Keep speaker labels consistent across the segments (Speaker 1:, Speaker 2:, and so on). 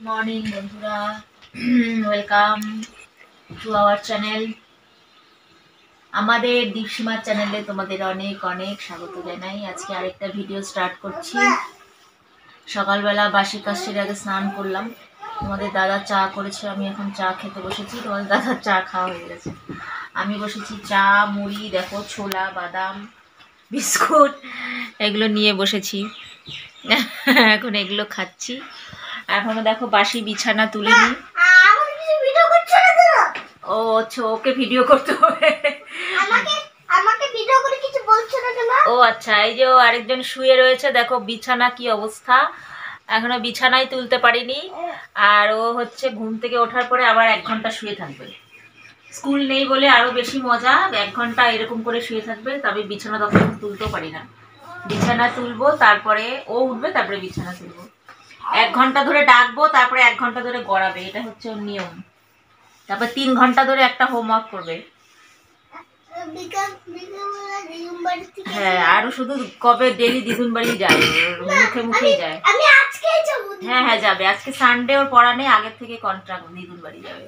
Speaker 1: Morning বন্ধুরা, welcome to our channel. আমাদের দীপসীমার চ্যানেলে তোমাদের অনেক অনেক স্বাগত জানাই। আজকে আরেকটা ভিডিও স্টার্ট করছি। সকালবেলা বাসি কাশির আগে স্নান করলাম। তোমাদের দাদা চা করেছে, আমি এখন চা খেতে বসেছি। তোমাদের দাদার চা খাওয়া হয়ে গেছে, আমি বসেছি চা, মুড়ি, দেখো ছোলা, বাদাম, বিস্কুট এগুলো নিয়ে বসেছি। এখন এগুলো খাচ্ছি। এখনো দেখো বাসি বিছানা তুলিনি। ও আচ্ছা, ওকে ভিডিও করতে হবে। ও আচ্ছা, এই যে আরেকজন শুয়ে রয়েছে, দেখো বিছানা কি অবস্থা। এখনো বিছানায় তুলতে পারিনি। আর ও হচ্ছে ঘুম থেকে ওঠার পরে আবার 1 ঘন্টা শুয়ে থাকবে। স্কুল নেই বলে আরো বেশি মজা, 1 ঘন্টা এরকম করে শুয়ে থাকবে। তবে বিছানা তখন তুলতেও পারি না। বিছানা তুলবো, তারপরে ও উঠবে, তারপরে বিছানা তুলবো। 1 ঘন্টা ধরে ডাকবো, তারপরে 1 ঘন্টা ধরে গড়াবে। এটা হচ্ছে ওর নিয়ম। তারপর 3 ঘন্টা ধরে একটা হোমওয়ার্ক করবে। হ্যাঁ, আরো শুধু কবে ডেলি দিদুন বাড়ি যায়, মুখে মুখেই যায়। হ্যাঁ হ্যাঁ যাবে, আজকে সানডে, ওর পড়া নেই, আগের থেকে কন্ট্রাক্ট, দিদুন বাড়ি যাবে।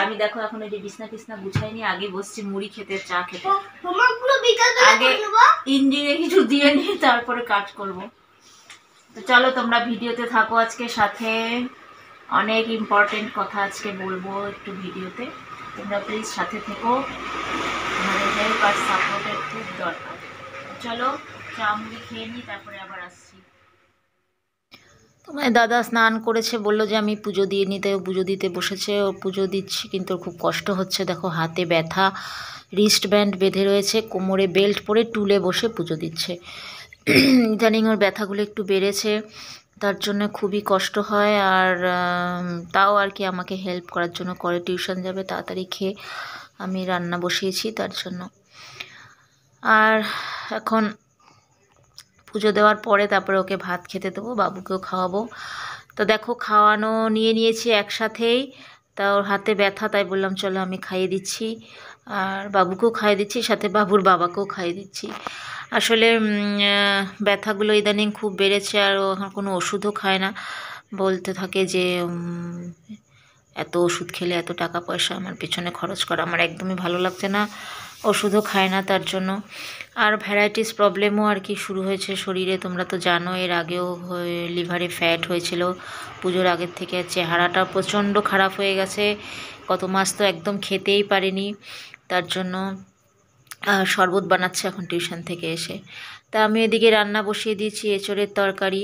Speaker 1: আমি দেখো এখন এই যে বিছনা টিছনা গুছাইনি, আগে বসছি মুড়ি খেতে, চা খেতে। আগে ইঞ্জিনে কিছু দিয়ে নিই, তারপরে কাজ করব। তো চলো তোমরা ভিডিওতে থাকো আজকে সাথে। অনেক ইম্পর্টেন্ট কথা আজকে বলবো একটু ভিডিওতে, তোমরা প্লিজ সাথে থেকো। তোমাদের হেল্প আর সাপোর্টের খুব দরকার। চলো চা মুড়ি খেয়ে নিই, তারপরে আবার আসছি। তোমার দাদা স্নান করেছে, বললো যে আমি পুজো দিয়ে নিতে, পুজো দিতে বসেছে। ও পুজো দিচ্ছি, কিন্তু খুব কষ্ট হচ্ছে। দেখো হাতে ব্যথা, রিস্ট ব্যান্ড বেঁধে রয়েছে, কোমরে বেল্ট পরে টুলে বসে পুজো দিচ্ছে। ইদানিং ওর ব্যথাগুলো একটু বেড়েছে, তার জন্য খুবই কষ্ট হয়। আর তাও আর কি আমাকে হেল্প করার জন্য করে। টিউশন যাবে, তাড়াতাড়ি খেয়ে আমি রান্না বসিয়েছি তার জন্য। আর এখন পুজো দেওয়ার পরে তারপরে ওকে ভাত খেতে দেবো, বাবুকেও খাওয়াবো। তো দেখো খাওয়ানো নিয়ে নিয়েছি একসাথেই। তা ওর হাতে ব্যথা, তাই বললাম চলো আমি খাইয়ে দিচ্ছি। আর বাবুকেও খাইয়ে দিচ্ছি, সাথে বাবুর বাবাকেও খাইয়ে দিচ্ছি। আসলে ব্যথাগুলো ইদানিং খুব বেড়েছে, আর ও এখন কোনো ওষুধও খায় না। বলতে থাকে যে এত ওষুধ খেলে এত টাকা পয়সা আমার পেছনে খরচ করা আমার একদমই ভালো লাগছে না। ওষুধও খায় না তার জন্য। আর ভ্যারাইটিস প্রবলেমও আর কি শুরু হয়েছে শরীরে। তোমরা তো জানো, এর আগেও লিভারে ফ্যাট হয়েছিল। পুজোর আগের থেকে চেহারাটা প্রচণ্ড খারাপ হয়ে গেছে। কত মাস তো একদম খেতেই পারেনি। তার জন্য শরবত বানাচ্ছে এখন টিউশন থেকে এসে। তা আমি এদিকে রান্না বসিয়ে দিয়েছি, এঁচোড়ের তরকারি।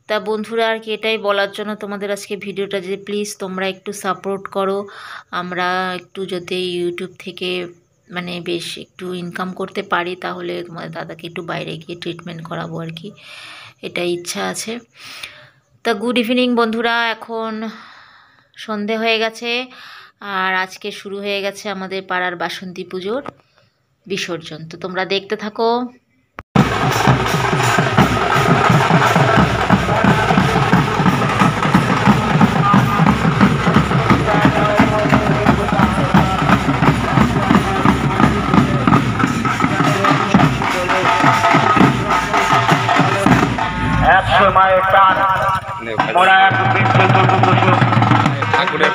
Speaker 1: তা বন্ধুরা আর কি এটাই বলার জন্য তোমাদের আজকে ভিডিওটা, যে প্লিজ তোমরা একটু সাপোর্ট করো। আমরা একটু যদি ইউটিউব থেকে মানে বেশ একটু ইনকাম করতে পারি, তাহলে তোমাদের দাদাকে একটু বাইরে গিয়ে ট্রিটমেন্ট করাবো আর কি, এটাই ইচ্ছা আছে। তা গুড ইভিনিং বন্ধুরা, এখন সন্ধে হয়ে গেছে। আর আজকে শুরু হয়ে গেছে আমাদের পাড়ার বাসন্তী পুজোর বিসর্জন। তো তোমরা দেখতে থাকো।
Speaker 2: মায়ের প্রাণ মোরা ঠাকুরের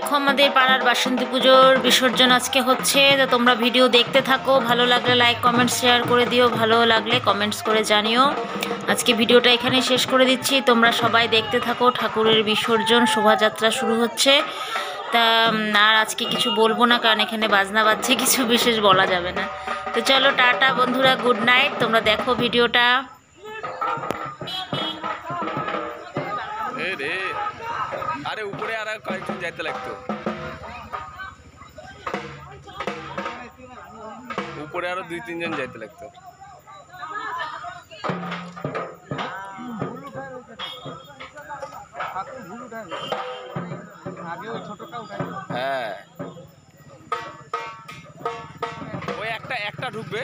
Speaker 1: দেখো আমাদের পাড়ার বাসন্তী পুজোর বিসর্জন আজকে হচ্ছে, তো তোমরা ভিডিও দেখতে থাকো। ভালো লাগলে লাইক কমেন্টস শেয়ার করে দিও, ভালো লাগলে কমেন্টস করে জানিও। আজকে ভিডিওটা এখানে শেষ করে দিচ্ছি, তোমরা সবাই দেখতে থাকো। ঠাকুরের বিসর্জন শোভাযাত্রা শুরু হচ্ছে। তা আর আজকে কিছু বলবো না, কারণ এখানে বাজনা বাজছে, কিছু বিশেষ বলা যাবে না। তো চলো টাটা বন্ধুরা, গুড নাইট। তোমরা দেখো ভিডিওটা।
Speaker 3: আরে উপরে আর কয়েকজন যাইতে লাগতো, উপরে আরো 2-3 জন যাইতে লাগতো। হ্যাঁ ওই একটা ঢুকবে।